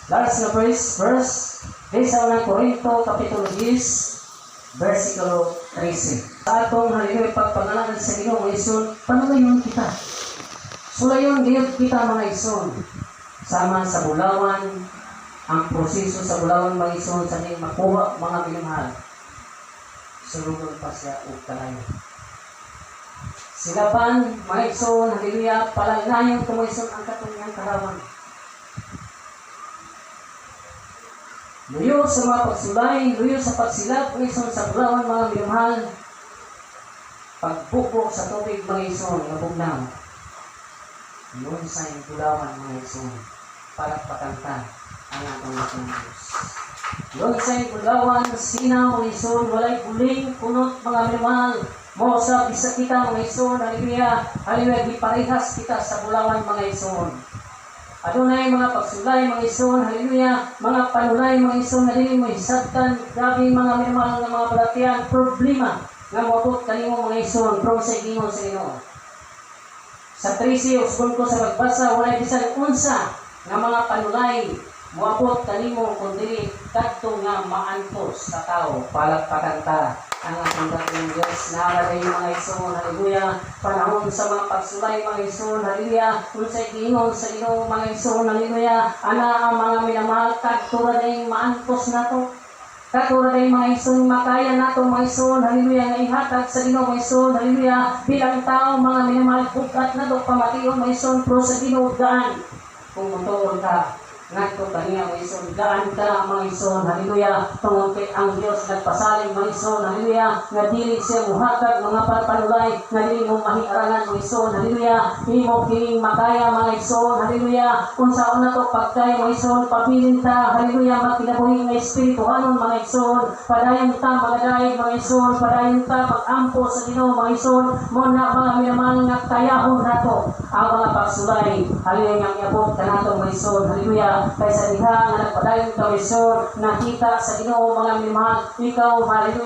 Last na verse, di sa unang Korinto, Kapitulo 10, versikulo 13. Sa atong haliloy pagpangalanan sa Ginoo mga ison, panulayon kita. Sulayon diyon kita mga ison. Sama sa bulawan, ang proseso sa bulawan mga ison sa ning makuha mga minamahal. Sulugon pa siya o kalayo. Silaban, mga ison, haleluya, palagnayon ko mga ison ang katungyan karawan. Luyo sa mga pagsulay, luyo sa pagsilap, mga ison sa bulawan mga minamahal. Pagbuko sa tubig mga ison, nabugnaw. Yun sa yung bulawan mga ison, para pakanta ang atong Diyos. Yun sa yung bulawan, sinaw mga ison, walay buling, punot mga minamahal. Mo sa bisa kita mga ison, haleluya, haleluya, di parehas kita sa bulawan mga ison. Adunay mga pagsulay mga ison, haleluya, mga panulay mga ison, na dili mo hisabtan, grabe mga minamahal ng mga balatian, problema nga moabot kanimo mga ison, from sa Ginoo sa Ginoo. Sa 13, usbon ko sa pagbasa, walay bisan unsa nga mga panulay moabot kanimo kung dili kadto nga maantos sa tao, palakpakan ta ang ating dating Diyos. Naalala yung mga ison, haleluya, panahon sa mga pagsulay mga ison, haleluya, unsay giingon sa Ginoo mga ison, haleluya, ana ang mga minamahal, kadto ra day maantos nato. Katulad ay mga ison, makaya nato mga ison, haleluya, nga ihatag sa Ginoo mga ison, haleluya, bilang tao mga minamahal, bukat na to pamation mga ison, pero sa Ginoo gaan kung mutuon ka ngadto kaniya mga ison, gaan ka mga ison, haleluya, tungod kay ang Dios nagpasaling mga ison, haleluya, nga dili siya muhatag mga panulay, nga dili mo mahiarangan mga ison, haleluya, imo kining makaya mga ison, haleluya, unsa una to pagkay mga ison, pabilin ta, haleluya, magkinabuhi nga espirituhanon mga ison, padayon ta mga daig mga ison, padayon ta pag-ampo sa Ginoo mga ison, mo na mga minamahal nga kayahon nato ang mga pagsulay, haleluya, nga iabot ka nato mga ison, haleluya, kaysa diha nga nagpadayon ka mga ison, nakita sa Ginoo mga minamahal, ikaw haleluya.